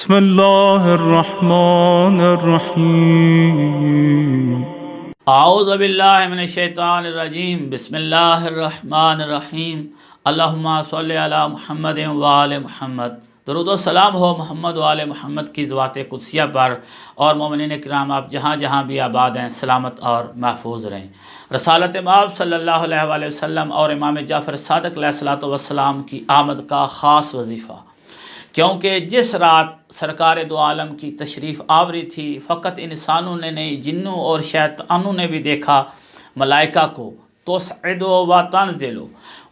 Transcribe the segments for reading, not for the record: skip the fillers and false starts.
بسم اللہ الرحمن الرحیم اعوذ باللہ من الشیطان الرجیم بسم اللہ الرحمن الرحیم اللہم صلی علی محمد وآل محمد۔ درود و سلام ہو محمد و آل محمد کی ذوات قدسیہ پر، اور مومنین کرام آپ جہاں جہاں بھی آباد ہیں سلامت اور محفوظ رہیں۔ رسالت مآب صلی اللہ علیہ وآلہ وسلم اور امام جعفر صادق علیہ السلام کی آمد کا خاص وظیفہ، کیونکہ جس رات سرکار دو عالم کی تشریف آوری تھی فقط انسانوں نے نہیں، جنوں اور شیطانوں نے بھی دیکھا ملائکہ کو تصعدو و تنزلو،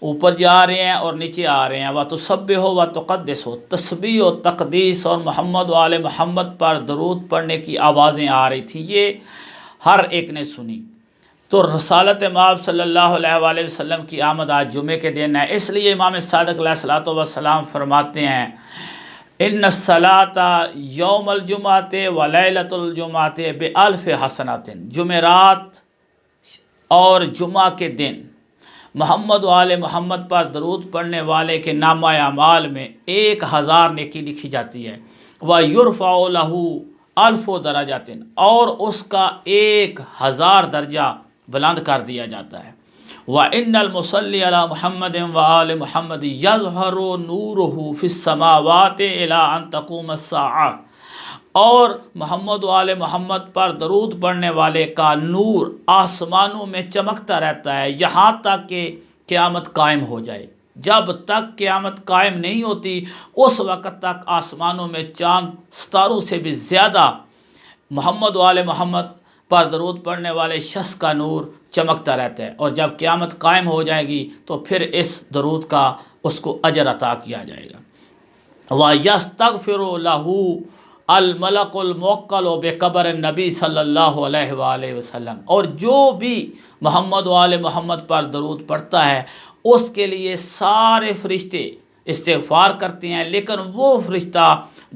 اوپر جا رہے ہیں اور نیچے آ رہے ہیں، و تسبحو و تقدسو، تسبیح و تقدیس اور محمد و آل محمد پر درود پڑھنے کی آوازیں آ رہی تھیں، یہ ہر ایک نے سنی۔ تو رسالت مآب صلی اللہ علیہ وآلہ وسلم کی آمد آج جمعے کے دن ہے، اس لیے امام صادق علیہ السلام فرماتے ہیں ان الصلاۃ یوم الجمعۃ و لیلۃ الجمعۃ بألف حسنات، جمعرات اور جمعہ کے دن محمد و آل محمد پر درود پڑھنے والے کے نامہ اعمال میں 1000 نیکی لکھی جاتی ہے، وَيُرْفَعُ لَهُ أَلْفُ دَرَجَاتٍ، اور اس کا 1000 درجہ بلند کر دیا جاتا ہے۔ وَإِنَّ الْمُصَلِّ عَلَى مُحَمَّدٍ وَآلِ مُحَمَّدٍ يَظْهَرُ نُورُهُ فِي السَّمَاوَاتِ إِلَىٰ أَن تَقُومَ السَّاعَةُ، اور محمد و آل محمد پر درود پڑھنے والے کا نور آسمانوں میں چمکتا رہتا ہے یہاں تک کہ قیامت قائم ہو جائے۔ جب تک قیامت قائم نہیں ہوتی اس وقت تک آسمانوں میں چاند ستاروں سے بھی زیادہ محمد و آل محمد پر درود پڑھنے والے شخص کا نور چمکتا رہتا ہے، اور جب قیامت قائم ہو جائے گی تو پھر اس درود کا اس کو اجر عطا کیا جائے گا۔ وَيَسْتَغْفِرُ لَهُ الملک الموکل بقبر النبی صلی اللہ علیہ وآلہ وسلم، اور جو بھی محمد و آل محمد پر درود پڑھتا ہے اس کے لیے سارے فرشتے استغفار کرتے ہیں، لیکن وہ فرشتہ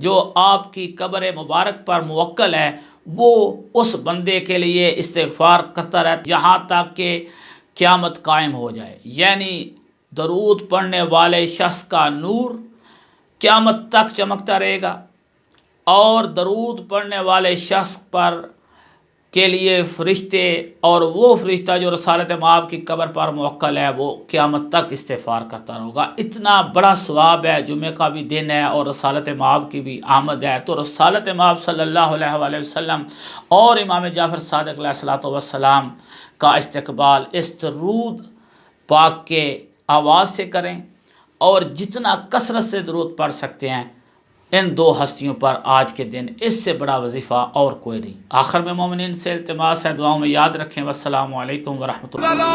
جو آپ کی قبر مبارک پر موکل ہے وہ اس بندے کے لیے استغفار کرتا رہتا ہے یہاں تک کہ قیامت قائم ہو جائے، یعنی درود پڑھنے والے شخص کا نور قیامت تک چمکتا رہے گا، اور درود پڑھنے والے شخص پر کے لیے فرشتے اور وہ فرشتہ جو رسالت مآب کی قبر پر موکل ہے وہ قیامت تک استغفار کرتا رہے گا۔ اتنا بڑا ثواب ہے، جمعہ کا بھی دن ہے اور رسالت مآب کی بھی آمد ہے، تو رسالت مآب صلی اللہ علیہ وآلہ وسلم اور امام جعفر صادق علیہ السلام کا استقبال اس درود پاک کے آواز سے کریں، اور جتنا کثرت سے درود پڑھ سکتے ہیں ان دو ہستیوں پر آج کے دن، اس سے بڑا وظیفہ اور کوئی نہیں۔ آخر میں مومنین سے التماس ہے دعاؤں میں یاد رکھیں۔ والسلام علیکم ورحمۃ اللہ۔